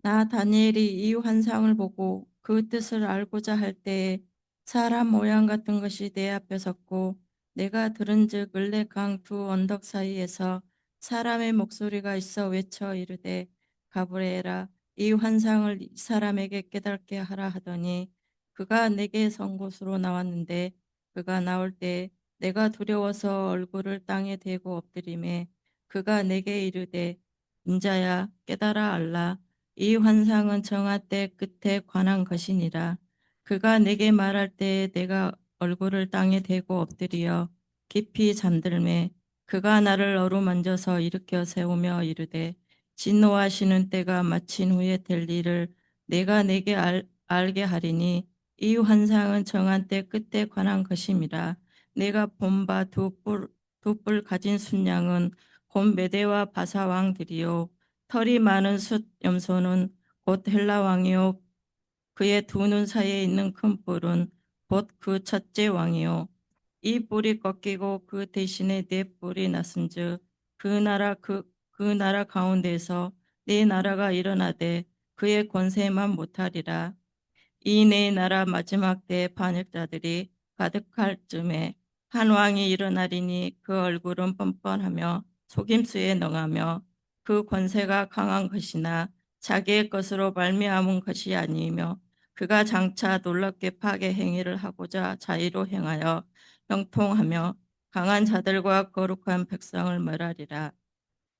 나 다니엘이 이 환상을 보고 그 뜻을 알고자 할 때에 사람 모양 같은 것이 내 앞에 섰고 내가 들은즉 을레 강 두 언덕 사이에서 사람의 목소리가 있어 외쳐 이르되 가브리엘아 이 환상을 이 사람에게 깨닫게 하라 하더니 그가 내게 선 곳으로 나왔는데 그가 나올 때 내가 두려워서 얼굴을 땅에 대고 엎드리매 그가 내게 이르되 인자야 깨달아 알라 이 환상은 정하 때 끝에 관한 것이니라. 그가 내게 말할 때에 내가 얼굴을 땅에 대고 엎드려 깊이 잠들매 그가 나를 어루만져서 일으켜 세우며 이르되 진노하시는 때가 마친 후에 될 일을 내가 내게 알게 하리니 이 환상은 정한 때 끝에 관한 것임이라. 내가 본 바 두 뿔 가진 순양은 곧 메대와 바사 왕들이요 털이 많은 숫 염소는 곧 헬라 왕이요 그의 두 눈 사이에 있는 큰 뿔은 곧 그 첫째 왕이요 이 뿔이 꺾이고 그 대신에 네 뿔이 났은즉 그 나라 가운데서 네 나라가 일어나되 그의 권세만 못하리라. 이 네 나라 마지막 때 반역자들이 가득할 쯤에 한 왕이 일어나리니 그 얼굴은 뻔뻔하며 속임수에 능하며 그 권세가 강한 것이나 자기의 것으로 말미암은 것이 아니며 그가 장차 놀랍게 파괴 행위를 하고자 자의로 행하여 형통하며 강한 자들과 거룩한 백성을 멸하리라.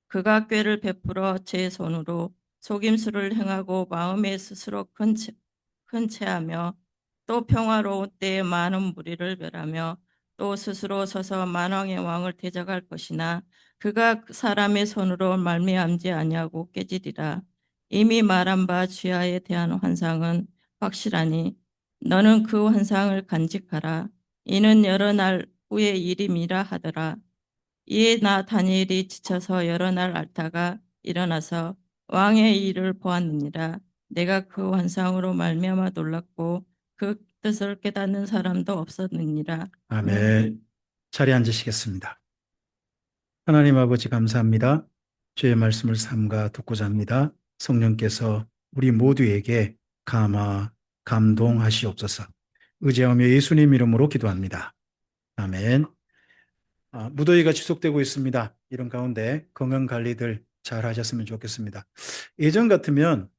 그가 꾀를 베풀어 제 손으로 속임수를 행하고 마음에 스스로 큰 체하며 또 평화로운 때에 많은 무리를 멸하며 또 스스로 서서 만왕의 왕을 대적할 것이나 그가 그 사람의 손으로 말미암지 아니하고 깨지리라. 이미 말한 바 주야에 대한 환상은 확실하니 너는 그 환상을 간직하라. 이는 여러 날 후의 일임이라 하더라. 이에 나 다니엘이 지쳐서 여러 날 앓다가 일어나서 왕의 일을 보았느니라. 내가 그 환상으로 말미암아 놀랐고 그 뜻을 깨닫는 사람도 없었느니라. 아멘. 아멘. 자리에 앉으시겠습니다. 하나님 아버지 감사합니다. 주의 말씀을 삼가 듣고자 합니다. 성령께서 우리 모두에게 감화, 감동하시옵소서. 의지하며 예수님 이름으로 기도합니다. 아멘. 무더위가 지속되고 있습니다. 이런 가운데 건강 관리들 잘 하셨으면 좋겠습니다. 예전 같으면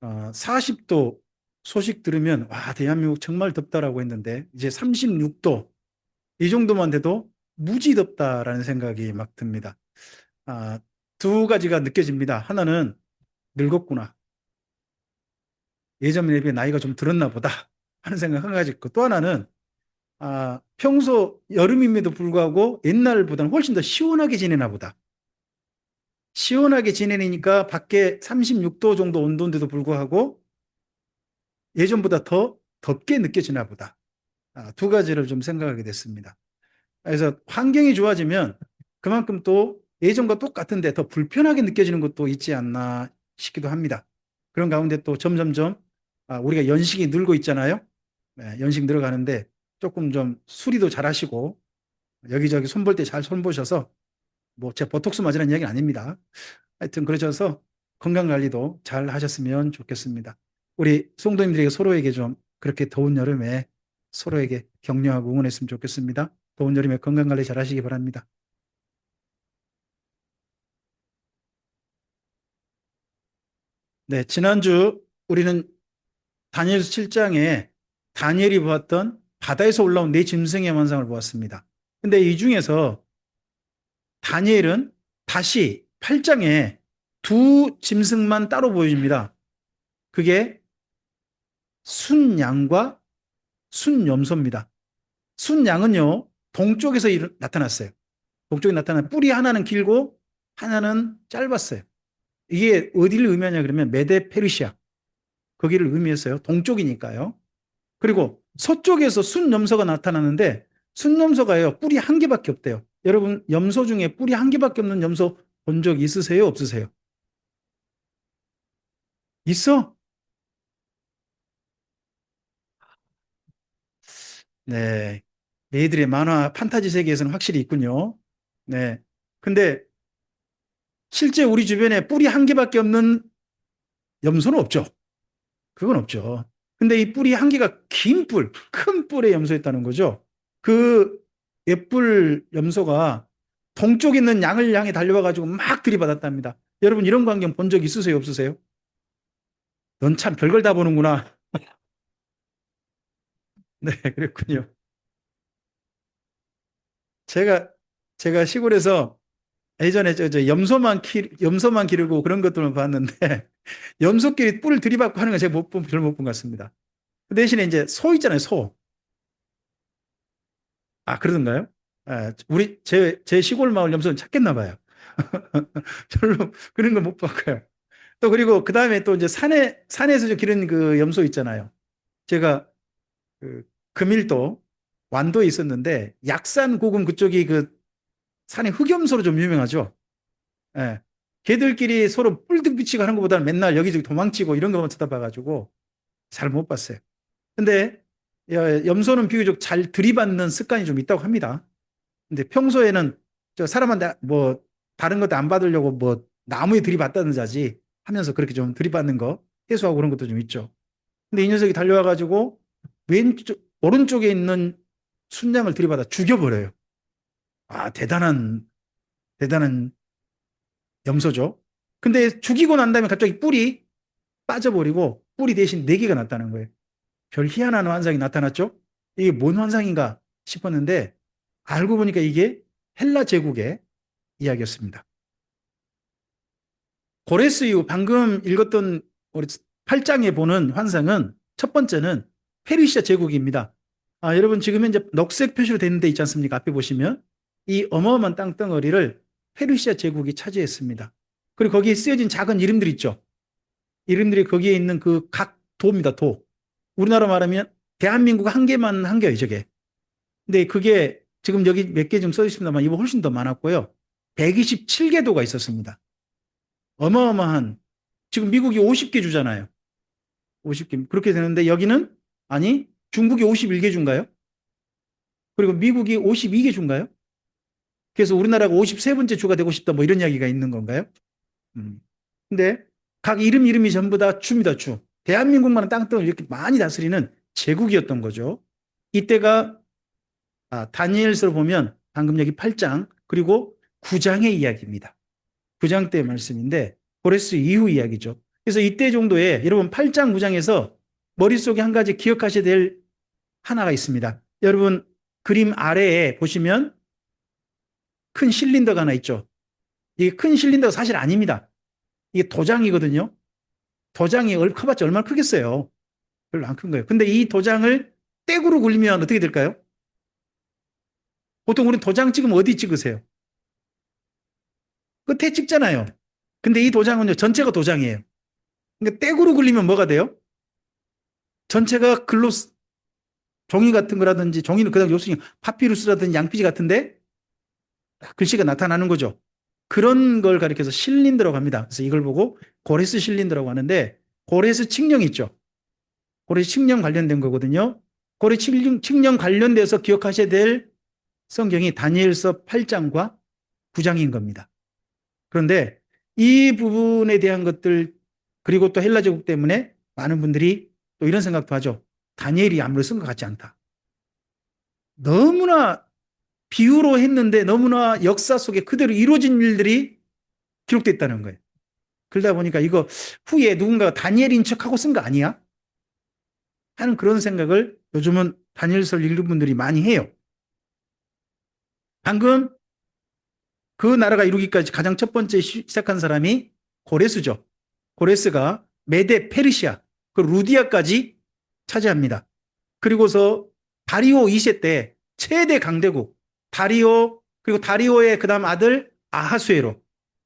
40도 소식 들으면 와, 대한민국 정말 덥다라고 했는데 이제 36도 이 정도만 돼도 무지 덥다라는 생각이 막 듭니다. 두 가지가 느껴집니다. 하나는 늙었구나. 예전에 비해 나이가 좀 들었나 보다 하는 생각 한 가지 있고 또 하나는 평소 여름임에도 불구하고 옛날보다는 훨씬 더 시원하게 지내나 보다. 시원하게 지내니까 밖에 36도 정도 온도인데도 불구하고 예전보다 더 덥게 느껴지나 보다. 두 가지를 좀 생각하게 됐습니다. 그래서 환경이 좋아지면 그만큼 또 예전과 똑같은데 더 불편하게 느껴지는 것도 있지 않나 싶기도 합니다. 그런 가운데 또 점점점 우리가 연식이 늘고 있잖아요. 네, 연식 늘어가는데 조금 좀 수리도 잘 하시고 여기저기 손볼 때 잘 손보셔서 뭐 제 보톡스 맞으라는 이야기는 아닙니다. 하여튼 그러셔서 건강관리도 잘 하셨으면 좋겠습니다. 우리 성도님들에게 서로에게 좀 그렇게 더운 여름에 서로에게 격려하고 응원했으면 좋겠습니다. 더운 여름에 건강관리 잘 하시기 바랍니다. 네, 지난주 우리는 다니엘서 7장에 다니엘이 보았던 바다에서 올라온 네 짐승의 환상을 보았습니다. 근데 이 중에서 다니엘은 다시 8장에 두 짐승만 따로 보여줍니다. 그게 순양과 순염소입니다. 순양은요, 동쪽에서 나타났어요. 동쪽에 나타난 뿔이 하나는 길고 하나는 짧았어요. 이게 어디를 의미하냐 그러면 메데 페르시아 거기를 의미했어요. 동쪽이니까요. 그리고 서쪽에서 순염소가 나타나는데 순염소가요 뿔이 한 개밖에 없대요. 여러분 염소 중에 뿔이 한 개밖에 없는 염소 본 적 있으세요? 없으세요? 있어? 네. 얘들의 만화 판타지 세계에서는 확실히 있군요. 네. 근데 실제 우리 주변에 뿔이 한 개밖에 없는 염소는 없죠. 그건 없죠. 근데 이 뿔이 한 개가 긴 뿔, 큰 뿔의 염소였다는 거죠. 그 옛뿔 염소가 동쪽에 있는 양을 향해 달려와가지고 막 들이받았답니다. 여러분 이런 광경 본 적 있으세요? 없으세요? 넌 참 별걸 다 보는구나. 네, 그랬군요. 제가, 제가 시골에서 예전에 염소만 기르고 그런 것들만 봤는데, 염소끼리 뿔을 들이받고 하는 건 제가 별로 못 본 것 같습니다. 그 대신에 이제 소 있잖아요, 소. 아, 그러던가요? 아, 제 시골 마을 염소는 찾겠나 봐요. 별로 그런 거 못 봤고요. 또 그리고 그 다음에 또 이제 산에서 저 기른 그 염소 있잖아요. 제가 그 금일도 완도에 있었는데 약산 고금 그쪽이 그 산의 흑염소로 좀 유명하죠. 예. 걔들끼리 서로 뿔등 비치고 하는 것보다는 맨날 여기저기 도망치고 이런 것만 쳐다봐가지고 잘 못 봤어요. 근데 염소는 비교적 잘 들이받는 습관이 좀 있다고 합니다. 근데 평소에는 저 사람한테 뭐 다른 것도 안 받으려고 뭐 나무에 들이받다든지 하지 하면서 그렇게 좀 들이받는 거 해소하고 그런 것도 좀 있죠. 근데 이 녀석이 달려와가지고 오른쪽에 있는 순양을 들이받아 죽여버려요. 아, 대단한 염소죠. 근데 죽이고 난 다음에 갑자기 뿔이 빠져버리고 뿔이 대신 네 개가 났다는 거예요. 별 희한한 환상이 나타났죠. 이게 뭔 환상인가 싶었는데 알고 보니까 이게 헬라 제국의 이야기였습니다. 고레스 이후 방금 읽었던 우리 8장에 보는 환상은 첫 번째는 페르시아 제국입니다. 아, 여러분 지금 현재 녹색 표시로 되는 데 있지 않습니까? 앞에 보시면 이 어마어마한 땅덩어리를 페르시아 제국이 차지했습니다. 그리고 거기에 쓰여진 작은 이름들 있죠. 이름들이 거기에 있는 그 각 도입니다. 도. 우리나라 말하면 대한민국 한 개만 한 개예요, 저게. 근데 그게 지금 여기 몇 개 좀 써 있습니다만 이거 훨씬 더 많았고요. 127개 도가 있었습니다. 어마어마한 지금 미국이 50개 주잖아요. 50개. 그렇게 되는데 여기는 아니 중국이 51개 준가요? 그리고 미국이 52개 준가요? 그래서 우리나라가 53번째 주가 되고 싶다 뭐 이런 이야기가 있는 건가요? 근데 각 이름이 전부 다 주입니다, 주. 대한민국만은 땅덩을 이렇게 많이 다스리는 제국이었던 거죠. 이때가 다니엘서로 보면 방금 여기 8장 그리고 9장의 이야기입니다. 9장 때 말씀인데 고레스 이후 이야기죠. 그래서 이때 정도에 여러분 8장 9장에서 머릿속에 한 가지 기억하셔야 될 하나가 있습니다. 여러분 그림 아래에 보시면 큰 실린더가 하나 있죠. 이게 큰 실린더가 사실 아닙니다. 이게 도장이거든요. 도장이 커봤자 얼마나 크겠어요. 별로 안 큰 거예요. 근데 이 도장을 떼구로 굴리면 어떻게 될까요? 보통 우리 도장 찍으면 어디 찍으세요? 끝에 찍잖아요. 근데 이 도장은요, 전체가 도장이에요. 그러니까 떼구로 굴리면 뭐가 돼요? 전체가 종이 같은 거라든지, 종이는 그다음 요새 파피루스라든지 양피지 같은데 글씨가 나타나는 거죠. 그런 걸 가리켜서 실린더라고 합니다. 그래서 이걸 보고 고레스 실린더라고 하는데, 고레스 칙령 있죠. 고레스 칙령 관련된 거거든요. 고레스 칙령 관련돼서 기억하셔야 될 성경이 다니엘서 8장과 9장인 겁니다. 그런데 이 부분에 대한 것들 그리고 또 헬라 제국 때문에 많은 분들이 또 이런 생각도 하죠. 다니엘이 아무리 쓴 것 같지 않다. 너무나 비유로 했는데 너무나 역사 속에 그대로 이루어진 일들이 기록됐다는 거예요. 그러다 보니까 이거 후에 누군가가 다니엘인 척하고 쓴 거 아니야? 하는 그런 생각을 요즘은 다니엘서를 읽는 분들이 많이 해요. 방금 그 나라가 이루기까지 가장 첫 번째 시작한 사람이 고레스죠. 고레스가 메데 페르시아, 그 루디아까지 차지합니다. 그리고서 다리오 2세 때 최대 강대국 다리오 그리고 다리오의 그다음 아들 아하수에로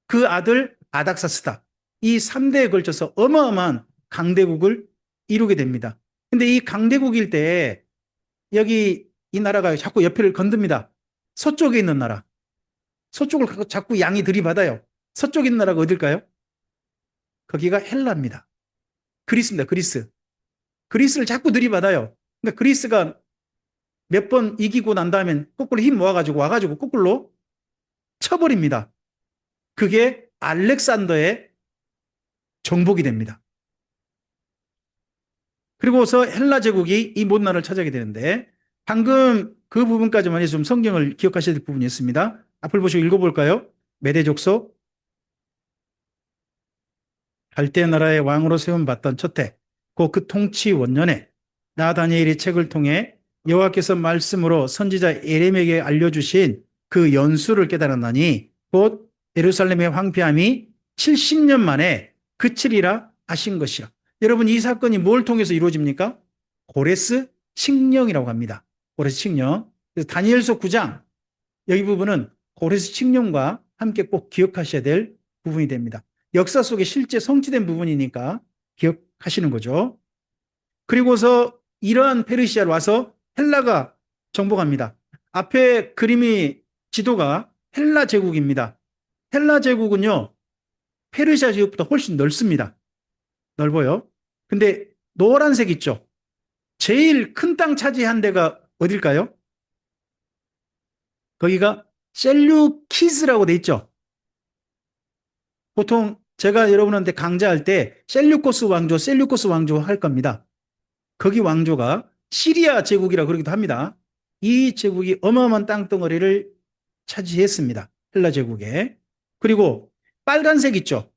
그 아들 아닥사스다 이 3대에 걸쳐서 어마어마한 강대국을 이루게 됩니다. 근데 이 강대국일 때 여기 이 나라가 자꾸 옆을 건듭니다. 서쪽에 있는 나라. 서쪽을 자꾸 양이 들이받아요. 서쪽에 있는 나라가 어딜까요? 거기가 헬라입니다. 그리스입니다. 그리스. 그리스를 자꾸 들이받아요. 그러니까 그리스가 몇 번 이기고 난 다음엔 거꾸로 힘 모아가지고 와가지고 거꾸로 쳐버립니다. 그게 알렉산더의 정복이 됩니다. 그리고서 헬라 제국이 이 모든 나라를 차지하게 되는데 방금 그 부분까지만 해서 좀 성경을 기억하셔야 될 부분이 있습니다. 앞을 보시고 읽어볼까요? 메대 족속 갈대 나라의 왕으로 세움받던 첫해 곧 그 통치 원년에 나 다니엘이 책을 통해 여호와께서 말씀으로 선지자 예레미야에게 알려주신 그 연수를 깨달았나니 곧 예루살렘의 황폐함이 70년 만에 그치리라 하신 것이라. 여러분 이 사건이 뭘 통해서 이루어집니까? 고레스 칙령이라고 합니다. 고레스 칙령. 그래서 다니엘서 9장 여기 부분은 고레스 칙령과 함께 꼭 기억하셔야 될 부분이 됩니다. 역사 속에 실제 성취된 부분이니까 기억하시는 거죠. 그리고서 이러한 페르시아로 와서 헬라가 정복합니다. 앞에 그림이 지도가 헬라 제국입니다. 헬라 제국은요, 페르시아 제국보다 훨씬 넓습니다. 넓어요. 근데 노란색 있죠? 제일 큰 땅 차지한 데가 어딜까요? 거기가 셀류키스라고 돼 있죠? 보통 제가 여러분한테 강좌할 때 셀류코스 왕조 할 겁니다. 거기 왕조가 시리아 제국이라 그러기도 합니다. 이 제국이 어마어마한 땅덩어리를 차지했습니다. 헬라 제국에. 그리고 빨간색 있죠?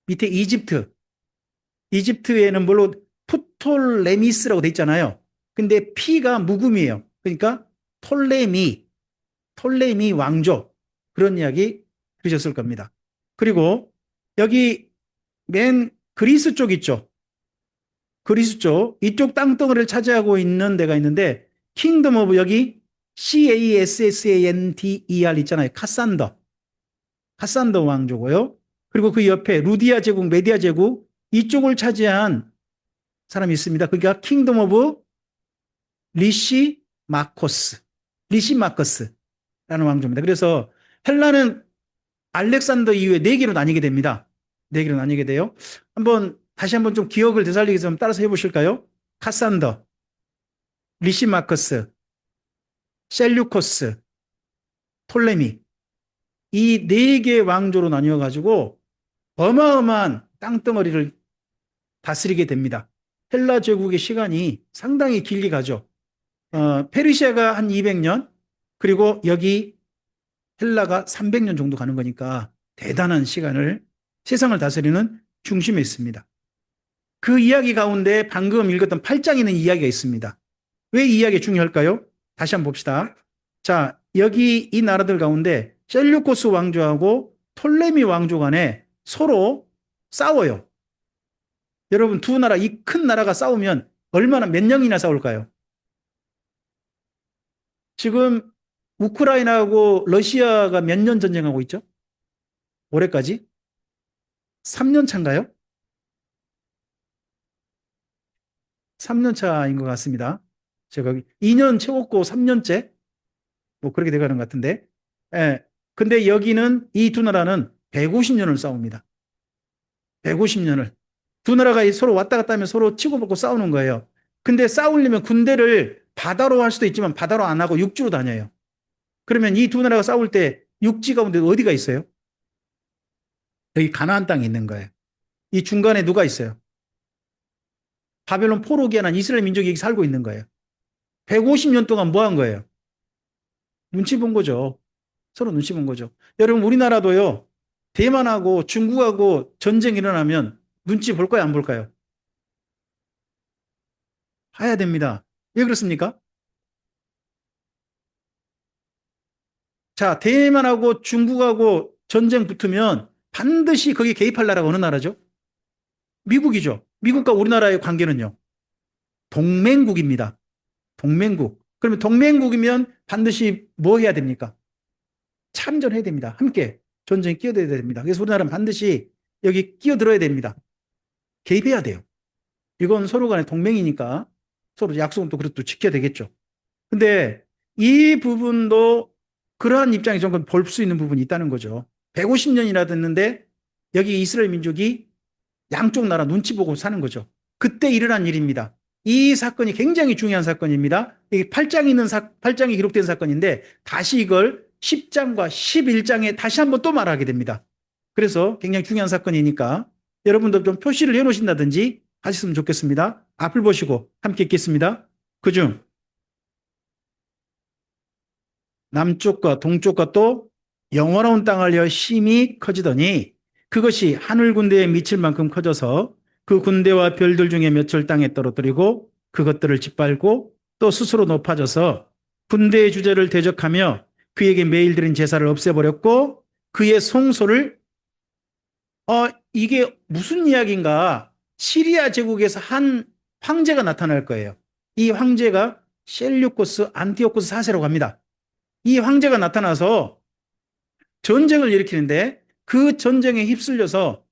밑에 이집트. 이집트에는 물론 프톨레미스라고 돼 있잖아요. 근데 P가 묵음이에요. 그러니까 톨레미 왕조. 그런 이야기 들으셨을 겁니다. 그리고 여기 맨 그리스 쪽 있죠? 그리스 쪽 이쪽 땅덩어리를 차지하고 있는 데가 있는데 킹덤 오브 여기 CASSANDER 있잖아요. 카산더 왕조고요. 그리고 그 옆에 루디아 제국, 메디아 제국 이쪽을 차지한 사람이 있습니다. 그러니까 킹덤 오브 리시마커스라는 왕조입니다. 그래서 헬라는 알렉산더 이후에 네 개로 나뉘게 됩니다. 네 개로 나뉘게 돼요. 다시 한번 좀 기억을 되살리기 위해서 따라서 해보실까요? 카산더, 리시마커스, 셀류코스, 톨레미 이 네 개의 왕조로 나뉘어가지고 어마어마한 땅덩어리를 다스리게 됩니다. 헬라 제국의 시간이 상당히 길게 가죠. 페르시아가 한 200년 그리고 여기 헬라가 300년 정도 가는 거니까 대단한 시간을 세상을 다스리는 중심에 있습니다. 그 이야기 가운데 방금 읽었던 8장에 있는 이야기가 있습니다. 왜 이 이야기가 중요할까요? 다시 한번 봅시다. 자, 여기 이 나라들 가운데 셀류코스 왕조하고 톨레미 왕조 간에 서로 싸워요. 여러분 두 나라, 이 큰 나라가 싸우면 얼마나 몇 년이나 싸울까요? 지금 우크라이나하고 러시아가 몇 년 전쟁하고 있죠? 올해까지? 3년 차인가요? 3년 차인 것 같습니다. 제가 2년 채웠고 3년째? 뭐 그렇게 돼가는 것 같은데. 예. 근데 여기는 이 두 나라는 150년을 싸웁니다. 150년을. 두 나라가 서로 왔다 갔다 하면 서로 치고받고 싸우는 거예요. 근데 싸우려면 군대를 바다로 할 수도 있지만 바다로 안 하고 육지로 다녀요. 그러면 이 두 나라가 싸울 때 육지 가운데 어디가 있어요? 여기 가나안 땅이 있는 거예요. 이 중간에 누가 있어요? 바벨론 포로기에 난 이스라엘 민족이 여기 살고 있는 거예요. 150년 동안 뭐 한 거예요? 눈치 본 거죠. 서로 눈치 본 거죠. 여러분 우리나라도요. 대만하고 중국하고 전쟁 일어나면 눈치 볼 까요? 안 볼까요? 봐야 됩니다. 왜 그렇습니까? 자, 대만하고 중국하고 전쟁 붙으면 반드시 거기에 개입할 나라가 어느 나라죠? 미국이죠. 미국과 우리나라의 관계는요. 동맹국입니다. 동맹국. 그러면 동맹국이면 반드시 뭐 해야 됩니까? 참전해야 됩니다. 함께 전쟁에 끼어들어야 됩니다. 그래서 우리나라는 반드시 여기 끼어들어야 됩니다. 개입해야 돼요. 이건 서로 간의 동맹이니까 서로 약속은 또 그래도 지켜야 되겠죠. 근데 이 부분도 그러한 입장에 좀 볼 수 있는 부분이 있다는 거죠. 150년이나 됐는데 여기 이스라엘 민족이 양쪽 나라 눈치 보고 사는 거죠. 그때 일어난 일입니다. 이 사건이 굉장히 중요한 사건입니다. 이게 8장에 기록된 사건인데 다시 이걸 10장과 11장에 다시 한번 또 말하게 됩니다. 그래서 굉장히 중요한 사건이니까 여러분들 좀 표시를 해놓으신다든지 하셨으면 좋겠습니다. 앞을 보시고 함께 읽겠습니다. 그중 남쪽과 동쪽과 또 영원한 땅을 위하여 힘이 커지더니 그것이 하늘 군대에 미칠 만큼 커져서 그 군대와 별들 중에 몇을 땅에 떨어뜨리고 그것들을 짓밟고 또 스스로 높아져서 군대의 주제를 대적하며 그에게 매일 드린 제사를 없애버렸고 그의 송소를 이게 무슨 이야기인가? 시리아 제국에서 한 황제가 나타날 거예요. 이 황제가 셀류코스 안티오코스 4세라고 합니다. 이 황제가 나타나서 전쟁을 일으키는데 그 전쟁에 휩쓸려서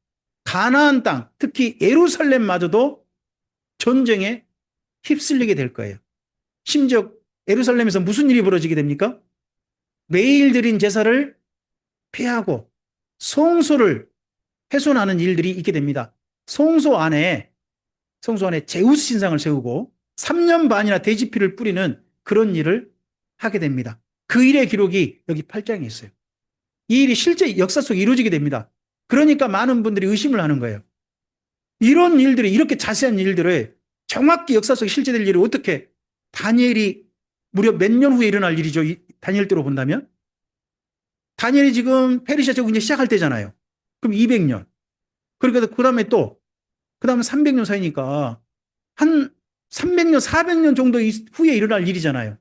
가나안 땅, 특히 예루살렘마저도 전쟁에 휩쓸리게 될 거예요. 심지어 예루살렘에서 무슨 일이 벌어지게 됩니까? 매일 드린 제사를 폐하고 성소를 훼손하는 일들이 있게 됩니다. 성소 안에 제우스 신상을 세우고 3년 반이나 돼지피를 뿌리는 그런 일을 하게 됩니다. 그 일의 기록이 여기 8장에 있어요. 이 일이 실제 역사 속에 이루어지게 됩니다. 그러니까 많은 분들이 의심을 하는 거예요. 이런 일들이, 이렇게 자세한 일들을 정확히 역사 속에 실제될 일을 어떻게, 다니엘이 무려 몇 년 후에 일어날 일이죠. 다니엘대로 본다면 다니엘이 지금 페르시아 제국 이제 시작할 때잖아요. 그럼 200년. 그러니까 그 다음에 또 그 다음에 300년 사이니까 한 300년, 400년 정도 후에 일어날 일이잖아요.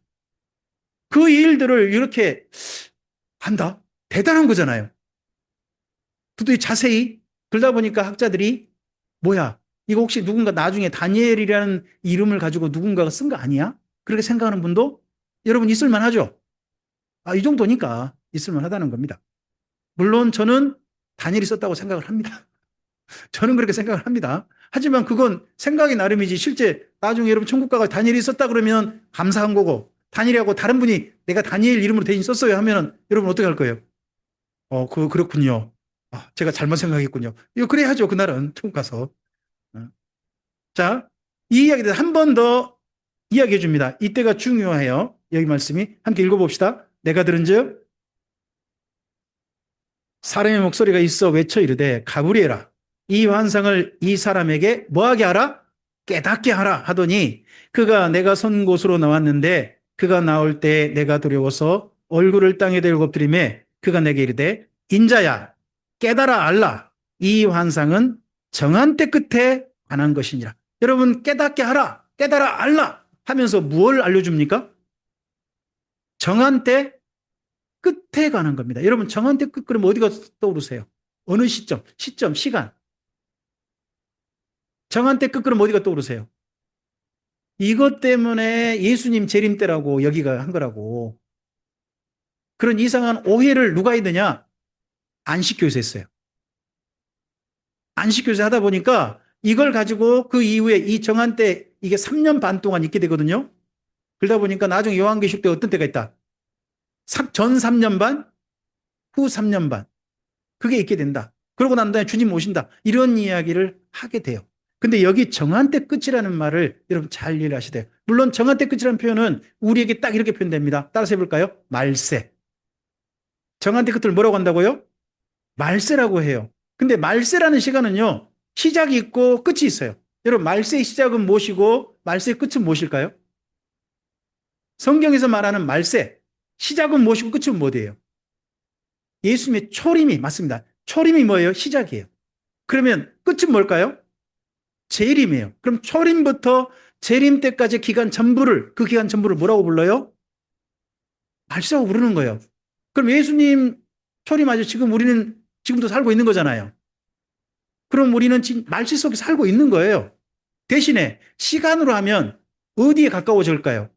그 일들을 이렇게 한다? 대단한 거잖아요. 도대체 자세히 그러다 보니까 학자들이 뭐야, 이거 혹시 누군가 나중에 다니엘이라는 이름을 가지고 누군가가 쓴 거 아니야? 그렇게 생각하는 분도 여러분 있을만 하죠. 이 정도니까 있을만 하다는 겁니다. 물론 저는 다니엘이 썼다고 생각을 합니다. 저는 그렇게 생각을 합니다. 하지만 그건 생각이 나름이지 실제 나중에 여러분 천국 가가 다니엘이 썼다 그러면 감사한 거고, 다니엘하고 다른 분이 내가 다니엘 이름으로 대신 썼어요 하면 여러분 어떻게 할 거예요? 그렇군요. 제가 잘못 생각했군요. 이거 그래야 하죠. 그날은 천국 가서. 자, 이 이야기를 한 번 더 이야기해 줍니다. 이때가 중요해요. 여기 말씀이 함께 읽어봅시다. 내가 들은즉 사람의 목소리가 있어 외쳐 이르되 가브리엘아, 이 환상을 이 사람에게 뭐하게 하라? 깨닫게 하라 하더니 그가 내가 선 곳으로 나왔는데 그가 나올 때 내가 두려워서 얼굴을 땅에 대고 엎드리매 그가 내게 이르되 인자야 깨달아 알라, 이 환상은 정한 때 끝에 관한 것이니라. 여러분 깨닫게 하라, 깨달아 알라 하면서 무엇을 알려줍니까? 정한 때 끝에 관한 겁니다. 여러분 정한 때 끝 그러면 어디가 떠오르세요? 어느 시점, 시간. 정한 때 끝 그러면 어디가 떠오르세요? 이것 때문에 예수님 재림 때라고 여기가 한 거라고. 그런 이상한 오해를 누가 했느냐? 안식교에서 했어요. 안식교에서 하다 보니까 이걸 가지고 그 이후에 이 정한 때 이게 3년 반 동안 있게 되거든요. 그러다 보니까 나중에 요한계시록 때 어떤 때가 있다? 전 3년 반, 후 3년 반. 그게 있게 된다. 그러고 난 다음에 주님 오신다. 이런 이야기를 하게 돼요. 근데 여기 정한 때 끝이라는 말을 여러분 잘 이해를 하셔야 돼요. 물론 정한 때 끝이라는 표현은 우리에게 딱 이렇게 표현됩니다. 따라서 해볼까요? 말세. 정한 때 끝을 뭐라고 한다고요? 말세라고 해요. 근데 말세라는 시간은요, 시작이 있고 끝이 있어요. 여러분 말세의 시작은 무엇이고 말세의 끝은 무엇일까요? 성경에서 말하는 말세, 시작은 무엇이고 끝은 뭐예요? 예수님의 초림이 맞습니다. 초림이 뭐예요? 시작이에요. 그러면 끝은 뭘까요? 재림이에요. 그럼 초림부터 재림 때까지 그 기간 전부를 뭐라고 불러요? 말세라고 부르는 거예요. 그럼 예수님 초림하죠. 지금 우리는 지금도 살고 있는 거잖아요. 그럼 우리는 지금 말세 속에 살고 있는 거예요. 대신에 시간으로 하면 어디에 가까워질까요?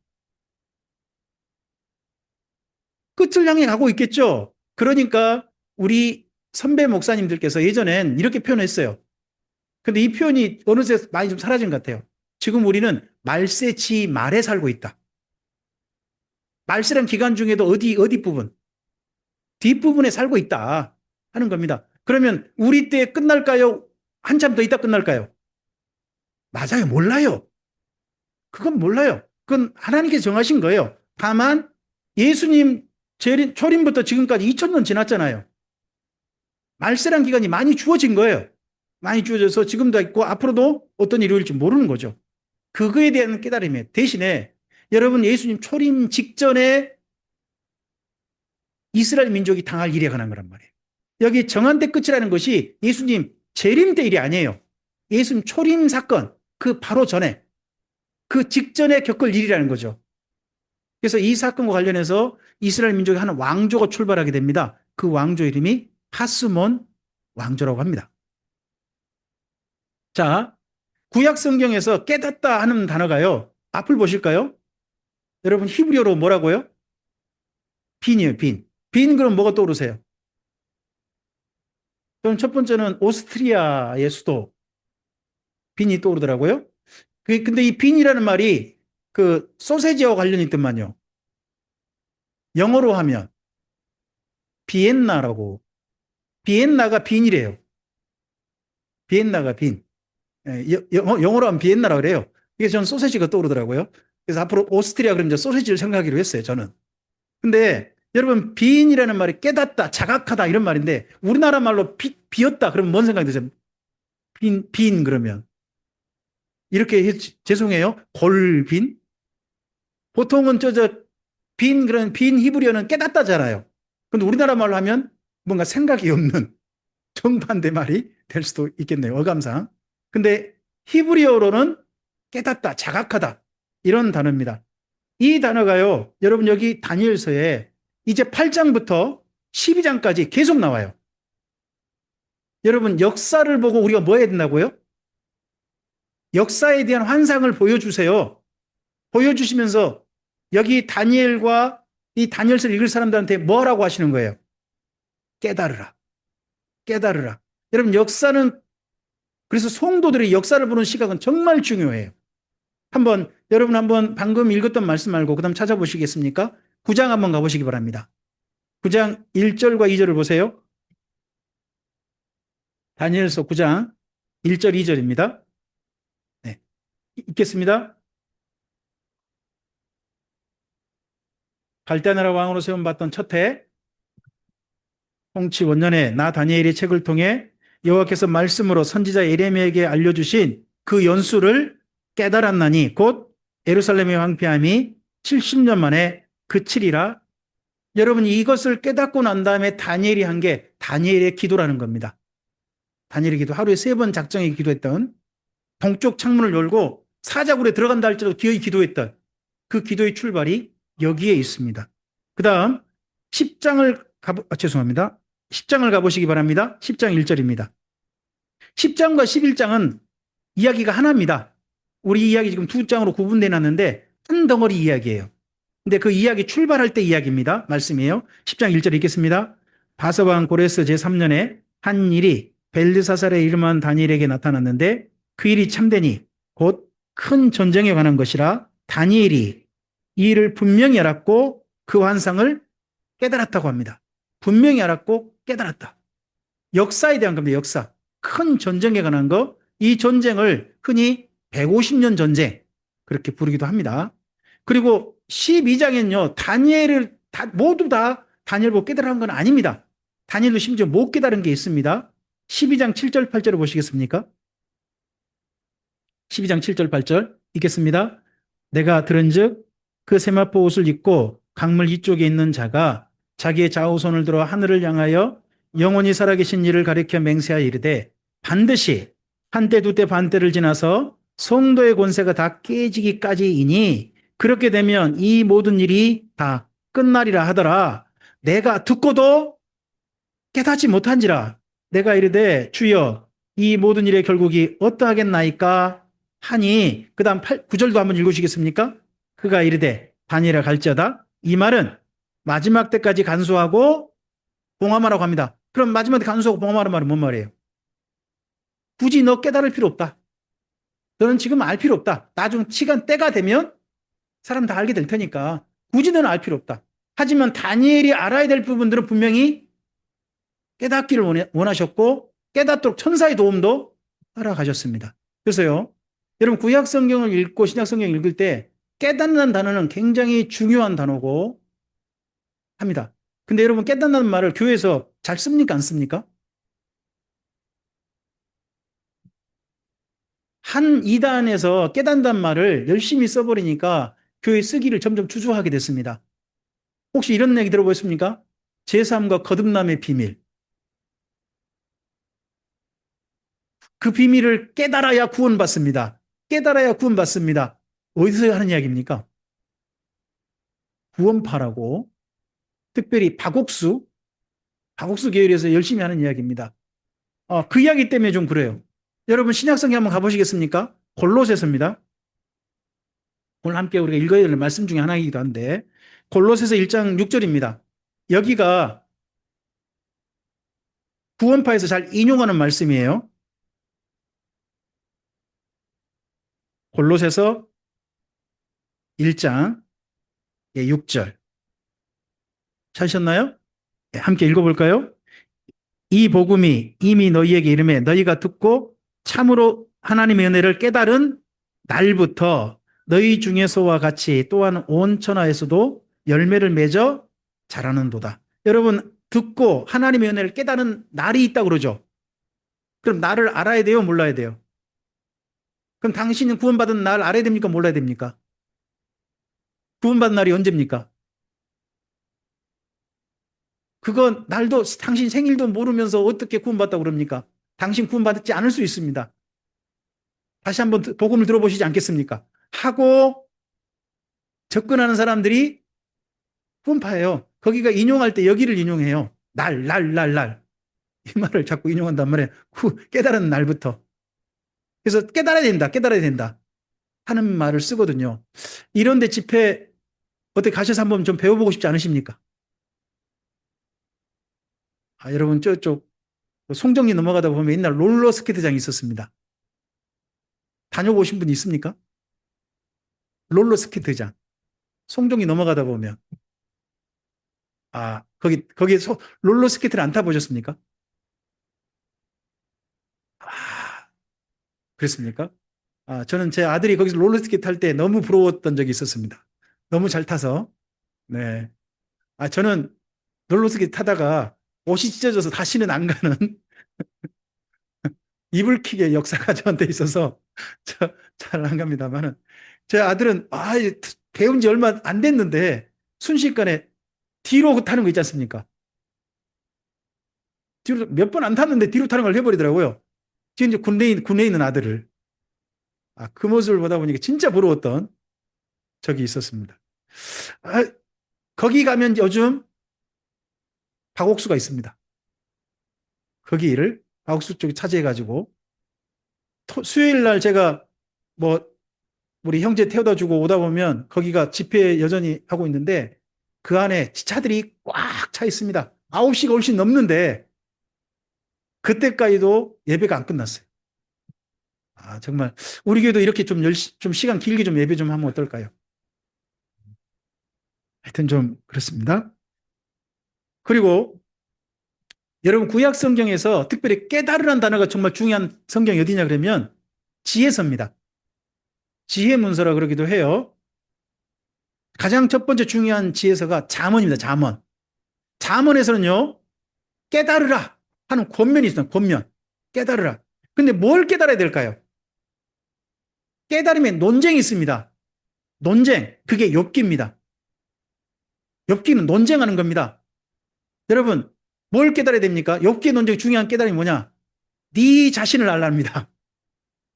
끝을 향해 가고 있겠죠. 그러니까 우리 선배 목사님들께서 예전엔 이렇게 표현했어요. 근데 이 표현이 어느새 많이 좀 사라진 것 같아요. 지금 우리는 말세지 말에 살고 있다. 말세란 기간 중에도 어디 부분? 뒷부분에 살고 있다 하는 겁니다. 그러면 우리 때 끝날까요? 한참 더 있다 끝날까요? 맞아요. 몰라요. 그건 몰라요. 그건 하나님께서 정하신 거예요. 다만 예수님 초림부터 지금까지 2000년 지났잖아요. 말세란 기간이 많이 주어진 거예요. 많이 주어져서 지금도 있고 앞으로도 어떤 일이 올지 모르는 거죠. 그거에 대한 깨달음이에요. 대신에 여러분 예수님 초림 직전에 이스라엘 민족이 당할 일에 관한 거란 말이에요. 여기 정한 때 끝이라는 것이 예수님 재림 때 일이 아니에요. 예수님 초림 사건 그 바로 전에 그 직전에 겪을 일이라는 거죠. 그래서 이 사건과 관련해서 이스라엘 민족이 하는 왕조가 출발하게 됩니다. 그 왕조 이름이 하스몬 왕조라고 합니다. 자, 구약 성경에서 깨닫다 하는 단어가요. 앞을 보실까요? 여러분 히브리어로 뭐라고요? 빈이에요, 빈. 빈 그럼 뭐가 떠오르세요? 저는 첫 번째는 오스트리아의 수도 빈이 떠오르더라고요. 근데 이 빈이라는 말이 그 소세지와 관련이 있더만요. 영어로 하면 비엔나라고. 비엔나가 빈이래요. 비엔나가 빈. 예, 영어로 하면 비엔나라고 그래요. 이게 저는 소세지가 떠오르더라고요. 그래서 앞으로 오스트리아 그러면 이제 소세지를 생각하기로 했어요, 저는. 근데 여러분 비인이라는 말이 깨닫다, 자각하다 이런 말인데 우리나라 말로 비었다 그러면 뭔 생각이 드세요? 빈 그러면 이렇게 죄송해요. 골빈? 보통은 그런 빈 히브리어는 깨닫다잖아요. 근데 우리나라 말로 하면 뭔가 생각이 없는 정반대 말이 될 수도 있겠네요. 어감상. 근데 히브리어로는 깨닫다, 자각하다 이런 단어입니다. 이 단어가요. 여러분 여기 다니엘서에 이제 8장부터 12장까지 계속 나와요. 여러분 역사를 보고 우리가 뭐 해야 된다고요? 역사에 대한 환상을 보여주세요. 보여주시면서 여기 다니엘과 이 다니엘서를 읽을 사람들한테 뭐라고 하시는 거예요? 깨달으라. 깨달으라. 여러분 역사는 그래서 성도들이 역사를 보는 시각은 정말 중요해요. 여러분 한번 방금 읽었던 말씀 말고 그다음 찾아보시겠습니까? 9장 한번 가보시기 바랍니다. 9장 1절과 2절을 보세요. 다니엘서 9장 1절 2절입니다. 네. 읽겠습니다. 갈대나라 왕으로 세움받던 첫 해 통치 원년에 나 다니엘의 책을 통해 여호와께서 말씀으로 선지자 예레미야에게 알려주신 그 연수를 깨달았나니 곧 예루살렘의 황폐함이 70년 만에 그치리라. 여러분 이것을 깨닫고 난 다음에 다니엘이 한 게 다니엘의 기도라는 겁니다. 다니엘의 기도 하루에 3번 작정에 기도했던 동쪽 창문을 열고 사자굴에 들어간다 할지라도 기어이 기도했던 그 기도의 출발이 여기에 있습니다. 그 다음 10장을 가보시기 바랍니다. 10장 1절입니다. 10장과 11장은 이야기가 하나입니다. 우리 이야기 지금 2장으로 구분되어 놨는데 한 덩어리 이야기예요. 근데 그 이야기 출발할 때 이야기입니다. 말씀이에요. 10장 1절 읽겠습니다. 바사왕 고레스 제3년에 한 일이 벨드사살의 이름한 다니엘에게 나타났는데 그 일이 참되니 곧 큰 전쟁에 관한 것이라 다니엘이 이 일을 분명히 알았고 그 환상을 깨달았다고 합니다. 분명히 알았고 깨달았다. 역사에 대한 겁니다. 역사. 큰 전쟁에 관한 거. 이 전쟁을 흔히 150년 전쟁 그렇게 부르기도 합니다. 그리고 12장엔요. 다니엘을 모두 다 다니엘 보고 깨달은 건 아닙니다. 다니엘도 심지어 못 깨달은 게 있습니다. 12장 7절 8절을 보시겠습니까? 12장 7절 8절 읽겠습니다. 내가 들은즉 그 세마포 옷을 입고 강물 이쪽에 있는 자가 자기의 좌우손을 들어 하늘을 향하여 영원히 살아계신 이를 가리켜 맹세하여 이르되 반드시 한때 두때 반때를 지나서 성도의 권세가 다 깨지기까지이니 그렇게 되면 이 모든 일이 다 끝나리라 하더라. 내가 듣고도 깨닫지 못한지라. 내가 이르되 주여 이 모든 일의 결국이 어떠하겠나이까 하니 그 다음 9절도 한번 읽으시겠습니까? 그가 이르되 다니엘아 갈지어다. 이 말은 마지막 때까지 간수하고 봉함하라고 합니다. 그럼 마지막 때 간수하고 봉함하라는 말은 뭔 말이에요? 굳이 너 깨달을 필요 없다. 너는 지금 알 필요 없다. 나중 시간 때가 되면 사람 다 알게 될 테니까 굳이 너는 알 필요 없다. 하지만 다니엘이 알아야 될 부분들은 분명히 깨닫기를 원하셨고 깨닫도록 천사의 도움도 따라가셨습니다. 그래서요. 여러분 구약 성경을 읽고 신약 성경을 읽을 때 깨닫는 단어는 굉장히 중요한 단어고 합니다. 근데 여러분 깨닫는 말을 교회에서 잘 씁니까 안 씁니까? 한 이단에서 깨닫는다는 말을 열심히 써버리니까 교회 쓰기를 점점 주저하게 됐습니다. 혹시 이런 얘기 들어보셨습니까? 제3과 거듭남의 비밀. 그 비밀을 깨달아야 구원받습니다. 깨달아야 구원받습니다. 어디서 하는 이야기입니까? 구원파라고. 특별히 박옥수 계열에서 열심히 하는 이야기입니다. 그 이야기 때문에 좀 그래요. 여러분 신약성경 한번 가보시겠습니까? 골로새서입니다. 오늘 함께 우리가 읽어야 될 말씀 중에 하나이기도 한데 골로새서 1장 6절입니다. 여기가 구원파에서 잘 인용하는 말씀이에요. 골로새서 1장 6절 찾으셨나요? 함께 읽어볼까요? 이 복음이 이미 너희에게 이름에 너희가 듣고 참으로 하나님의 은혜를 깨달은 날부터 너희 중에서와 같이 또한 온 천하에서도 열매를 맺어 자라는도다. 여러분 듣고 하나님의 은혜를 깨달은 날이 있다고 그러죠. 그럼 나를 알아야 돼요? 몰라야 돼요? 그럼 당신은 구원받은 날 알아야 됩니까? 몰라야 됩니까? 구원받은 날이 언제입니까? 그건 날도 당신 생일도 모르면서 어떻게 구원받다고 그럽니까? 당신 구원받지 않을 수 있습니다. 다시 한번 복음을 들어보시지 않겠습니까? 하고 접근하는 사람들이 구원파예요. 거기가 인용할 때 여기를 인용해요. 날. 이 말을 자꾸 인용한단 말이에요. 깨달은 날부터. 그래서 깨달아야 된다 하는 말을 쓰거든요. 이런데 집회 어떻게 가셔서 한번 좀 배워보고 싶지 않으십니까? 여러분 저쪽 송정리 넘어가다 보면 옛날 롤러스케이트장이 있었습니다. 다녀보신 분 있습니까? 롤러스케이트장. 송정리 넘어가다 보면 거기 롤러스케이트를 안 타보셨습니까? 그렇습니까? 저는 제 아들이 거기서 롤러스케이트 탈 때 너무 부러웠던 적이 있었습니다. 너무 잘 타서. 네. 저는 롤러스케이트 타다가 옷이 찢어져서 다시는 안 가는 이불킥의 역사가 저한테 있어서 잘 안 갑니다만은 제 아들은 배운 지 얼마 안 됐는데 순식간에 뒤로 타는 거 있지 않습니까? 뒤로 몇 번 안 탔는데 뒤로 타는 걸 해버리더라고요. 지금 이제 군내에 있는 아들을. 그 모습을 보다 보니까 진짜 부러웠던 적이 있었습니다. 거기 가면 요즘 박옥수가 있습니다. 거기를 박옥수 쪽에 차지해가지고 수요일 날 제가 뭐 우리 형제 태워다 주고 오다 보면 거기가 집회 여전히 하고 있는데 그 안에 차들이 꽉 차 있습니다. 9시가 훨씬 넘는데 그때까지도 예배가 안 끝났어요. 정말 우리 교회도 이렇게 좀 시간 길게 좀 예배 좀 하면 어떨까요? 하여튼 좀 그렇습니다. 그리고 여러분 구약 성경에서 특별히 깨달으라는 단어가 정말 중요한 성경이 어디냐 그러면 지혜서입니다. 지혜 문서라 그러기도 해요. 가장 첫 번째 중요한 지혜서가 잠언입니다. 잠언. 잠언에서는요. 깨달으라 하는 권면이 있어요. 권면. 깨달으라. 근데 뭘 깨달아야 될까요? 깨달음에 논쟁이 있습니다. 논쟁. 그게 욥기입니다. 욥기는 논쟁하는 겁니다. 여러분 뭘 깨달아야 됩니까? 욥기의 논쟁 중요한 깨달음이 뭐냐? 네 자신을 알랍니다.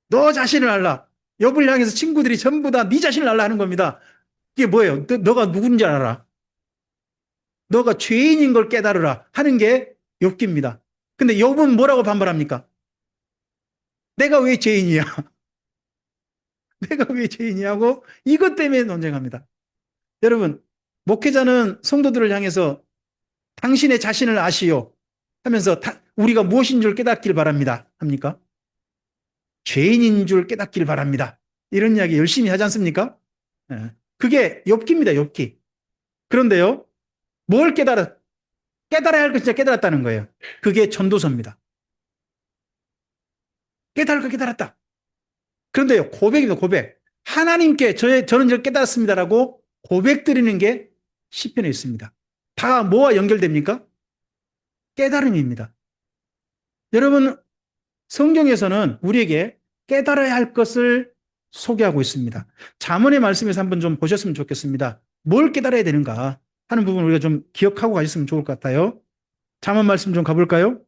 너 자신을 알라. 욥을 향해서 친구들이 전부 다 네 자신을 알라 하는 겁니다. 이게 뭐예요? 너가 누군지 알아라. 너가 죄인인 걸 깨달으라 하는 게 욥기입니다. 근데 욥은 뭐라고 반발합니까? 내가 왜 죄인이야? 내가 왜 죄인이냐고 이것 때문에 논쟁합니다. 여러분 목회자는 성도들을 향해서 당신의 자신을 아시오 하면서 우리가 무엇인 줄 깨닫길 바랍니다. 합니까? 죄인인 줄 깨닫길 바랍니다. 이런 이야기 열심히 하지 않습니까? 그게 욥기입니다. 욥기. 그런데요. 뭘 깨달아야 할 거 진짜 깨달았다는 거예요. 그게 전도서입니다. 깨달을 거 깨달았다. 그런데요. 고백입니다. 고백. 하나님께 저는 이걸 깨달았습니다라고 고백 드리는 게 시편에 있습니다. 다 뭐와 연결됩니까? 깨달음입니다. 여러분 성경에서는 우리에게 깨달아야 할 것을 소개하고 있습니다. 잠언의 말씀에서 한번 좀 보셨으면 좋겠습니다. 뭘 깨달아야 되는가 하는 부분 우리가 좀 기억하고 가셨으면 좋을 것 같아요. 잠언 말씀 좀 가볼까요?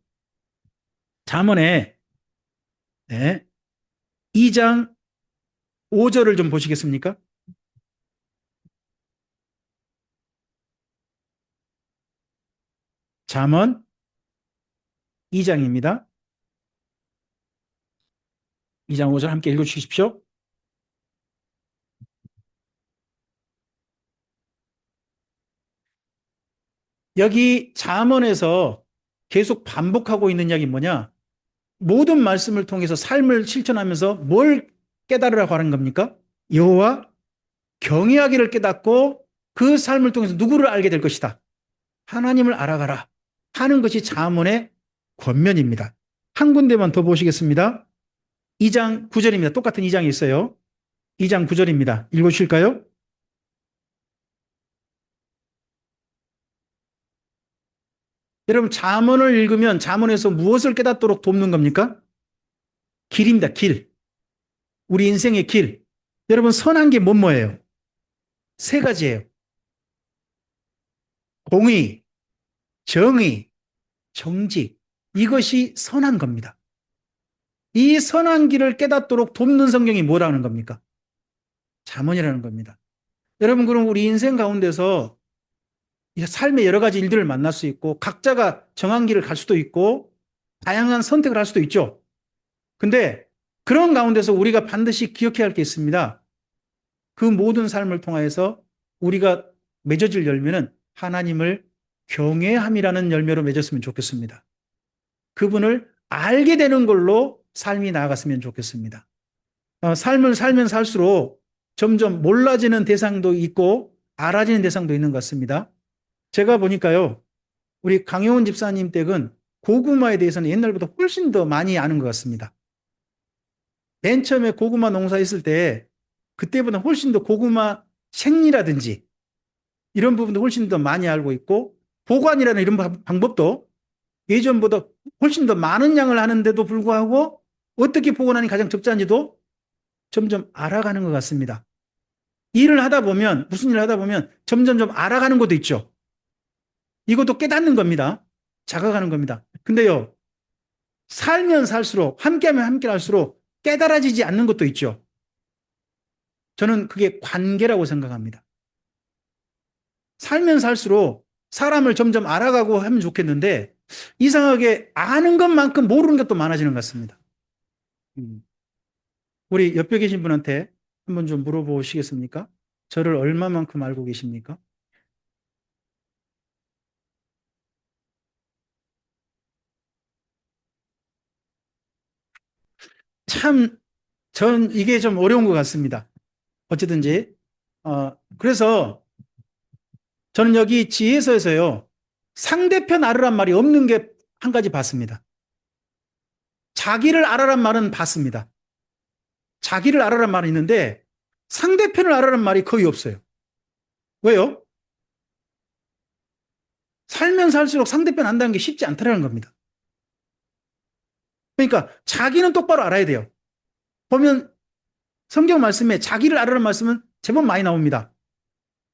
잠언의 네, 2장 5절을 좀 보시겠습니까? 잠언 2장입니다. 2장 5절 함께 읽어주십시오. 여기 잠언에서 계속 반복하고 있는 이야기 뭐냐? 모든 말씀을 통해서 삶을 실천하면서 뭘 깨달으라고 하는 겁니까? 여호와 경외하기를 깨닫고 그 삶을 통해서 누구를 알게 될 것이다. 하나님을 알아가라 하는 것이 잠언의 권면입니다. 한 군데만 더 보시겠습니다. 2장 9절입니다. 똑같은 2장이 있어요. 2장 9절입니다. 읽어주실까요? 여러분 잠언을 읽으면 잠언에서 무엇을 깨닫도록 돕는 겁니까? 길입니다. 길. 우리 인생의 길. 여러분 선한 게 뭐예요? 세 가지예요. 공의, 정의, 정직. 이것이 선한 겁니다. 이 선한 길을 깨닫도록 돕는 성경이 뭐라는 겁니까? 잠언이라는 겁니다. 여러분 그럼 우리 인생 가운데서 삶의 여러 가지 일들을 만날 수 있고 각자가 정한 길을 갈 수도 있고 다양한 선택을 할 수도 있죠. 근데 그런 가운데서 우리가 반드시 기억해야 할 게 있습니다. 그 모든 삶을 통하여서 우리가 맺어질 열매는 하나님을 경외함이라는 열매로 맺었으면 좋겠습니다. 그분을 알게 되는 걸로 삶이 나아갔으면 좋겠습니다. 삶을 살면 살수록 점점 몰라지는 대상도 있고 알아지는 대상도 있는 것 같습니다. 제가 보니까요, 우리 강영훈 집사님 댁은 고구마에 대해서는 옛날보다 훨씬 더 많이 아는 것 같습니다. 맨 처음에 고구마 농사했을 때 그때보다 훨씬 더 고구마 생리라든지 이런 부분도 훨씬 더 많이 알고 있고 보관이라는 이런 방법도 예전보다 훨씬 더 많은 양을 하는데도 불구하고 어떻게 보관하니 가장 적절한지도 점점 알아가는 것 같습니다. 일을 하다 보면 무슨 일을 하다 보면 점점 좀 알아가는 것도 있죠. 이것도 깨닫는 겁니다. 자각하는 겁니다. 근데요, 살면 살수록 함께하면 함께할수록 깨달아지지 않는 것도 있죠. 저는 그게 관계라고 생각합니다. 살면 살수록 사람을 점점 알아가고 하면 좋겠는데 이상하게 아는 것만큼 모르는 것도 많아지는 것 같습니다. 우리 옆에 계신 분한테 한번 좀 물어보시겠습니까? 저를 얼마만큼 알고 계십니까? 참, 전 이게 좀 어려운 것 같습니다. 어쨌든지. 그래서 저는 여기 지혜서에서요, 상대편 알으란 말이 없는 게 한 가지 봤습니다. 자기를 알아란 말은 봤습니다. 자기를 알아란 말이 있는데 상대편을 알아란 말이 거의 없어요. 왜요? 살면 살수록 상대편 안다는 게 쉽지 않다는 겁니다. 그러니까 자기는 똑바로 알아야 돼요. 보면 성경 말씀에 자기를 알아라는 말씀은 제법 많이 나옵니다.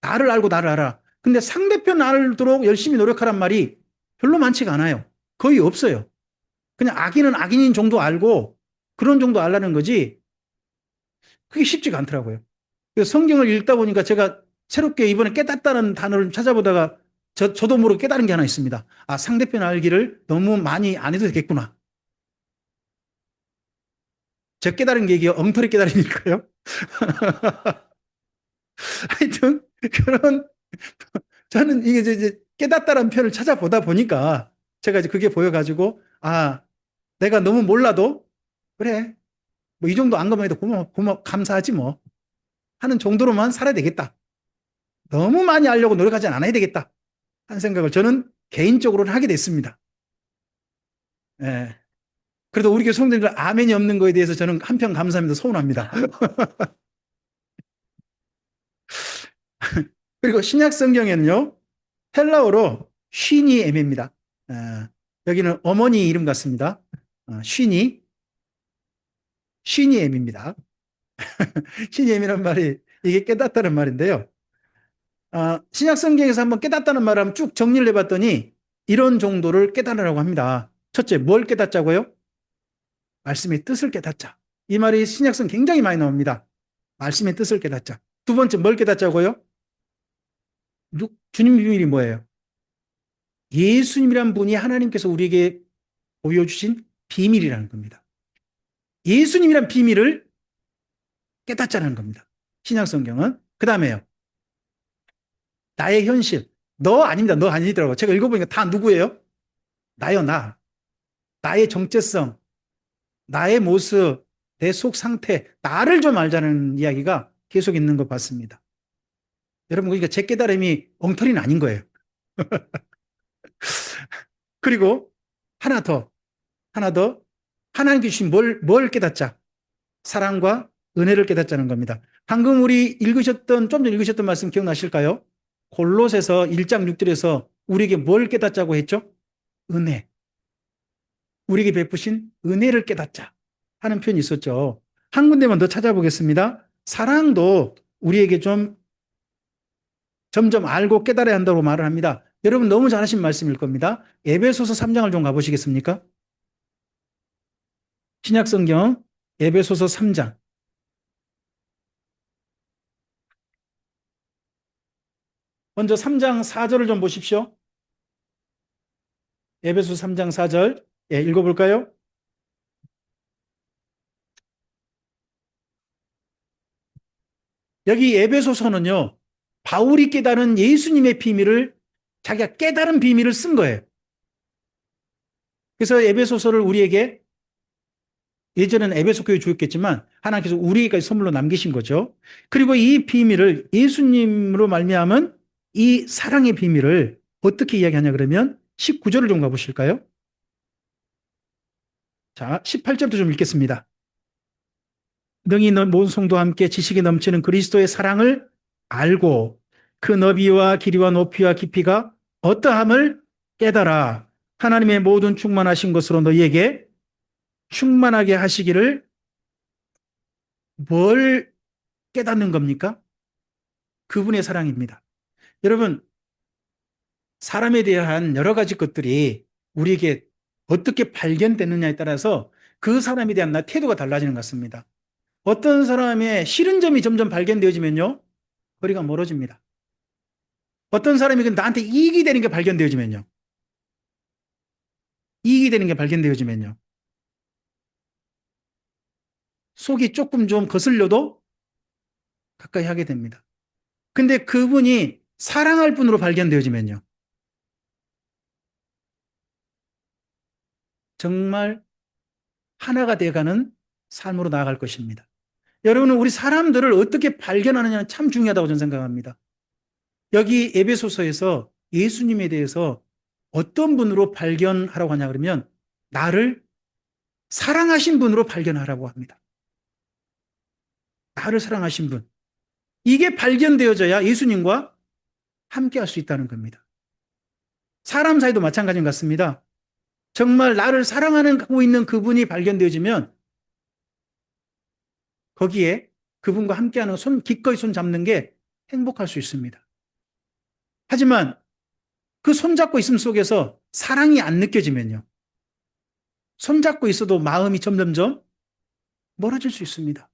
나를 알고 나를 알아. 근데 상대편 알도록 열심히 노력하란 말이 별로 많지가 않아요. 거의 없어요. 그냥 악인은 악인인 정도 알고 그런 정도 알라는 거지 그게 쉽지가 않더라고요. 그래서 성경을 읽다 보니까 제가 새롭게 이번에 깨닫다는 단어를 찾아보다가 저도 모르게 깨달은 게 하나 있습니다. 아, 상대편 알기를 너무 많이 안 해도 되겠구나. 제가 깨달은 게 이게 엉터리 깨달으니까요. 하여튼 그런 저는 이게 이제 깨닫다라는 표현을 찾아보다 보니까 제가 이제 그게 보여가지고 아 내가 너무 몰라도 그래 뭐 이 정도 안 가면 해도 감사하지 뭐 하는 정도로만 살아야 되겠다. 너무 많이 알려고 노력하지 않아야 되겠다 하는 생각을 저는 개인적으로는 하게 됐습니다. 예. 그래도 우리 교회 성도님들 아멘이 없는 거에 대해서 저는 한편 감사합니다. 서운합니다. 그리고 신약 성경에는요 헬라어로 쉰이 애매입니다. 여기는 어머니 이름 같습니다. 쉰이 쉬니엠입니다. 쉬니엠이란 말이 이게 깨닫다는 말인데요. 신약 성경에서 한번 깨닫다는 말을 한번 쭉 정리를 해봤더니 이런 정도를 깨달으라고 합니다. 첫째, 뭘 깨닫자고요? 말씀의 뜻을 깨닫자. 이 말이 신약성 굉장히 많이 나옵니다. 말씀의 뜻을 깨닫자. 두 번째, 뭘 깨닫자고요? 주님 비밀이 뭐예요? 예수님이란 분이 하나님께서 우리에게 보여주신 비밀이라는 겁니다. 예수님이란 비밀을 깨닫자는 겁니다. 신약성경은. 그 다음에요. 나의 현실. 너 아닙니다. 너 아니더라고. 제가 읽어보니까 다 누구예요? 나요, 나. 나의 정체성, 나의 모습, 내 속 상태, 나를 좀 알자는 이야기가 계속 있는 것 같습니다. 여러분, 그러니까 제 깨달음이 엉터리는 아닌 거예요. 그리고 하나 더, 하나 더. 하나님께 주신 뭘 깨닫자? 사랑과 은혜를 깨닫자는 겁니다. 방금 우리 좀 전에 읽으셨던 말씀 기억나실까요? 골로새서 1장 6절에서 우리에게 뭘 깨닫자고 했죠? 은혜. 우리에게 베푸신 은혜를 깨닫자 하는 표현이 있었죠. 한 군데만 더 찾아보겠습니다. 사랑도 우리에게 좀 점점 알고 깨달아야 한다고 말을 합니다. 여러분 너무 잘하신 말씀일 겁니다. 에베소서 3장을 좀 가보시겠습니까? 신약성경 에베소서 3장. 먼저 3장 4절을 좀 보십시오. 에베소서 3장 4절. 예, 읽어볼까요? 여기 에베소서는요, 바울이 깨달은 예수님의 비밀을 자기가 깨달은 비밀을 쓴 거예요. 그래서 에베소서를 우리에게 예전에는 에베소 교회 주였겠지만 하나님께서 우리에게까지 선물로 남기신 거죠. 그리고 이 비밀을 예수님으로 말미암은 이 사랑의 비밀을 어떻게 이야기하냐 그러면 19절을 좀 가보실까요? 자, 18절도 좀 읽겠습니다. 능히 모든 성도와 함께 지식이 넘치는 그리스도의 사랑을 알고 그 너비와 길이와 높이와 깊이가 어떠함을 깨달아 하나님의 모든 충만하신 것으로 너희에게 충만하게 하시기를. 뭘 깨닫는 겁니까? 그분의 사랑입니다. 여러분, 사람에 대한 여러 가지 것들이 우리에게 어떻게 발견되느냐에 따라서 그 사람에 대한 나 태도가 달라지는 것 같습니다. 어떤 사람의 싫은 점이 점점 발견되어지면요, 거리가 멀어집니다. 어떤 사람이 나한테 이익이 되는 게 발견되어지면요, 속이 조금 좀 거슬려도 가까이 하게 됩니다. 근데 그분이 사랑할 분으로 발견되어지면요, 정말 하나가 돼가는 삶으로 나아갈 것입니다. 여러분은 우리 사람들을 어떻게 발견하느냐는 참 중요하다고 저는 생각합니다. 여기 에베소서에서 예수님에 대해서 어떤 분으로 발견하라고 하냐 그러면 나를 사랑하신 분으로 발견하라고 합니다. 나를 사랑하신 분. 이게 발견되어져야 예수님과 함께 할 수 있다는 겁니다. 사람 사이도 마찬가지 같습니다. 정말 나를 사랑하고 있는 그분이 발견되어지면 거기에 그분과 함께하는 기꺼이 손 잡는 게 행복할 수 있습니다. 하지만 그 손잡고 있음 속에서 사랑이 안 느껴지면요, 손잡고 있어도 마음이 점점점 멀어질 수 있습니다.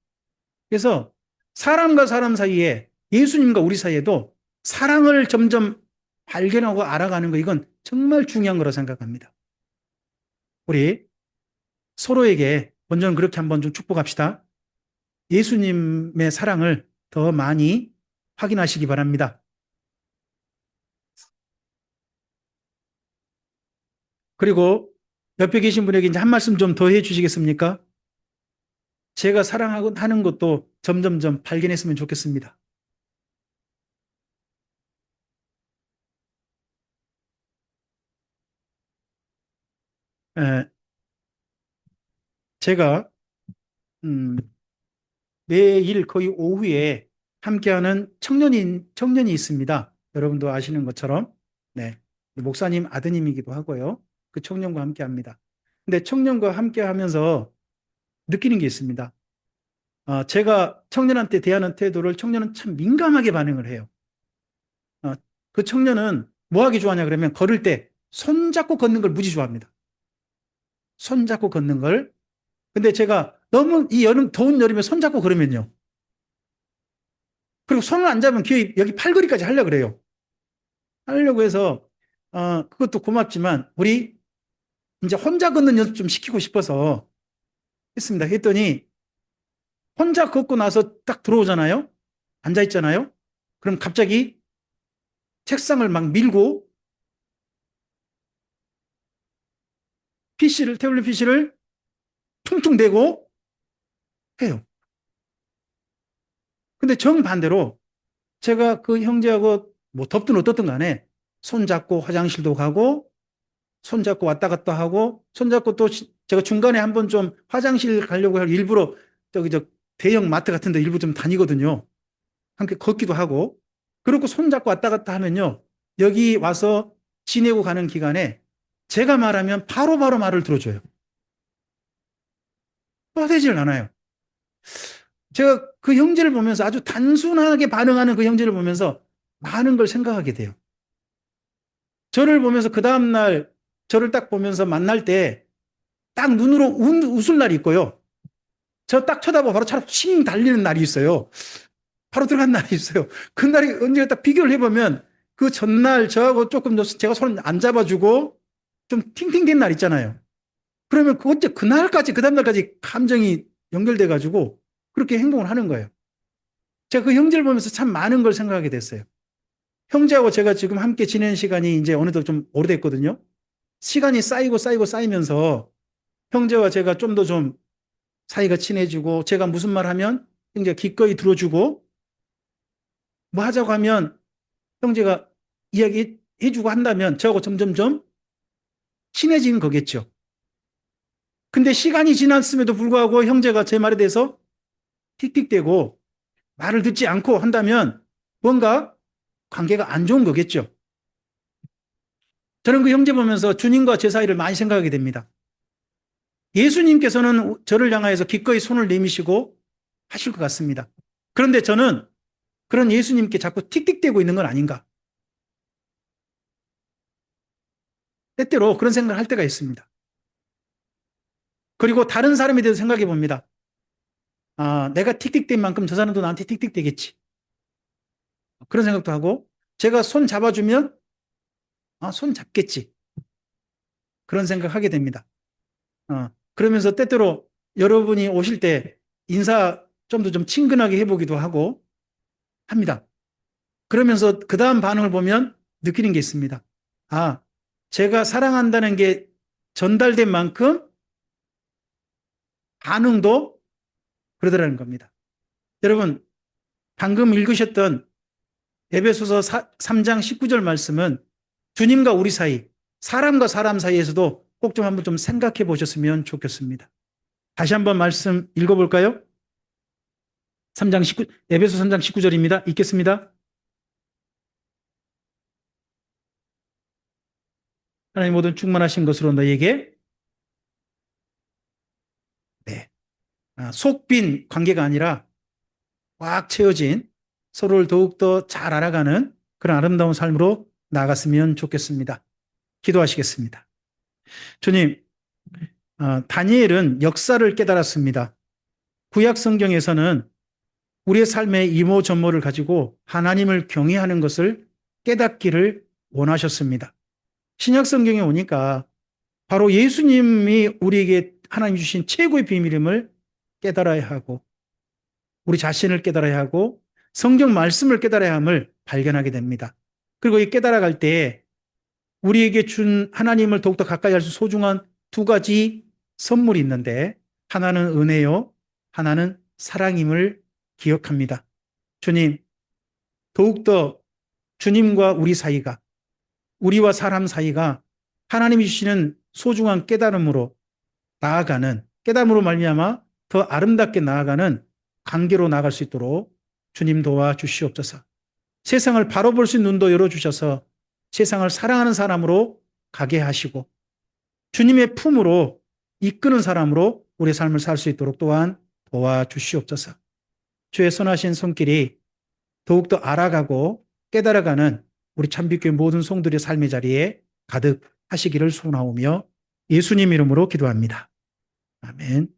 그래서 사람과 사람 사이에, 예수님과 우리 사이에도 사랑을 점점 발견하고 알아가는 거, 이건 정말 중요한 거라고 생각합니다. 우리 서로에게 먼저는 그렇게 한번 좀 축복합시다. 예수님의 사랑을 더 많이 확인하시기 바랍니다. 그리고 옆에 계신 분에게 이제 한 말씀 좀 더 해주시겠습니까? 제가 사랑하고 하는 것도 점점점 발견했으면 좋겠습니다. 에, 제가 매일 거의 오후에 함께하는 청년이 있습니다. 여러분도 아시는 것처럼. 네. 목사님 아드님이기도 하고요. 그 청년과 함께 합니다. 근데 청년과 함께 하면서 느끼는 게 있습니다. 제가 청년한테 대하는 태도를 청년은 참 민감하게 반응을 해요. 그 청년은 뭐 하기 좋아하냐 그러면 걸을 때 손잡고 걷는 걸 무지 좋아합니다. 손잡고 걷는 걸. 근데 제가 너무 이 더운 여름에 손잡고 걸으면요. 그리고 손을 안 잡으면 여기 팔걸이까지 하려고 그래요. 하려고 해서, 그것도 고맙지만, 우리 이제 혼자 걷는 연습 좀 시키고 싶어서 했습니다. 했더니, 혼자 걷고 나서 딱 들어오잖아요? 앉아있잖아요? 그럼 갑자기 책상을 막 밀고, 태블릿 PC를 퉁퉁 대고 해요. 근데 정반대로 제가 그 형제하고 뭐 덥든 어떻든 간에 손잡고 화장실도 가고 손잡고 왔다 갔다 하고 손잡고 또 제가 중간에 한번 좀 화장실 가려고 일부러 저기 저 대형 마트 같은 데 일부 좀 다니거든요. 함께 걷기도 하고 그렇고 손잡고 왔다 갔다 하면요. 여기 와서 지내고 가는 기간에 제가 말하면 바로바로 말을 들어줘요. 떠들질 않아요. 제가 그 형제를 보면서 아주 단순하게 반응하는 그 형제를 보면서 많은 걸 생각하게 돼요. 저를 보면서 그 다음날 저를 딱 보면서 만날 때 딱 눈으로 웃을 날이 있고요. 저 딱 쳐다보고 바로 차로 싱 달리는 날이 있어요. 바로 들어간 날이 있어요. 그 날이 언제 딱 비교를 해보면 그 전날 저하고 조금 제가 손 안 잡아주고 좀 팅팅댄 날 있잖아요. 그러면 어째 그날까지, 그 다음날까지 감정이 연결돼가지고 그렇게 행동을 하는 거예요. 제가 그 형제를 보면서 참 많은 걸 생각하게 됐어요. 형제하고 제가 지금 함께 지내는 시간이 이제 어느덧 좀 오래됐거든요. 시간이 쌓이고 쌓이고 쌓이면서 형제와 제가 좀 더 좀 사이가 친해지고 제가 무슨 말 하면 형제가 기꺼이 들어주고 뭐 하자고 하면 형제가 이야기해주고 한다면 저하고 점점점 친해진 거겠죠. 근데 시간이 지났음에도 불구하고 형제가 제 말에 대해서 틱틱대고 말을 듣지 않고 한다면 뭔가 관계가 안 좋은 거겠죠. 저는 그 형제 보면서 주님과 제 사이를 많이 생각하게 됩니다. 예수님께서는 저를 향하여서 기꺼이 손을 내미시고 하실 것 같습니다. 그런데 저는 그런 예수님께 자꾸 틱틱대고 있는 건 아닌가. 때때로 그런 생각을 할 때가 있습니다. 그리고 다른 사람에 대해서 생각해 봅니다. 내가 틱틱댄 만큼 저 사람도 나한테 틱틱대겠지. 그런 생각도 하고 제가 손 잡아주면 손 잡겠지. 그런 생각하게 됩니다. 그러면서 때때로 여러분이 오실 때 인사 좀 더 좀 친근하게 해보기도 하고 합니다. 그러면서 그 다음 반응을 보면 느끼는 게 있습니다. 제가 사랑한다는 게 전달된 만큼 반응도 그러더라는 겁니다. 여러분, 방금 읽으셨던 에베소서 3장 19절 말씀은 주님과 우리 사이, 사람과 사람 사이에서도 꼭 좀 한번 좀 생각해 보셨으면 좋겠습니다. 다시 한번 말씀 읽어볼까요? 3장 19, 에베소 3장 19절입니다. 읽겠습니다. 하나님 모든 충만하신 것으로 너희에게 네, 속빈 관계가 아니라 꽉 채워진 서로를 더욱더 잘 알아가는 그런 아름다운 삶으로 나아갔으면 좋겠습니다. 기도하시겠습니다. 주님, 다니엘은 역사를 깨달았습니다. 구약 성경에서는 우리의 삶의 이모저모를 가지고 하나님을 경외하는 것을 깨닫기를 원하셨습니다. 신약 성경에 오니까 바로 예수님이 우리에게 하나님 주신 최고의 비밀임을 깨달아야 하고 우리 자신을 깨달아야 하고 성경 말씀을 깨달아야 함을 발견하게 됩니다. 그리고 이 깨달아갈 때 우리에게 준 하나님을 더욱더 가까이 할 수 소중한 두 가지 선물이 있는데 하나는 은혜요, 하나는 사랑임을 기억합니다. 주님, 더욱더 주님과 우리 사이가, 우리와 사람 사이가 하나님이 주시는 소중한 깨달음으로 나아가는, 깨달음으로 말미암아 더 아름답게 나아가는 관계로 나아갈 수 있도록 주님 도와주시옵소서. 세상을 바로 볼 수 있는 눈도 열어주셔서 세상을 사랑하는 사람으로 가게 하시고 주님의 품으로 이끄는 사람으로 우리의 삶을 살 수 있도록 또한 도와주시옵소서. 주의 선하신 손길이 더욱더 알아가고 깨달아가는 우리 참빛교회 모든 성도들의 삶의 자리에 가득하시기를 소원하오며 예수님 이름으로 기도합니다. 아멘.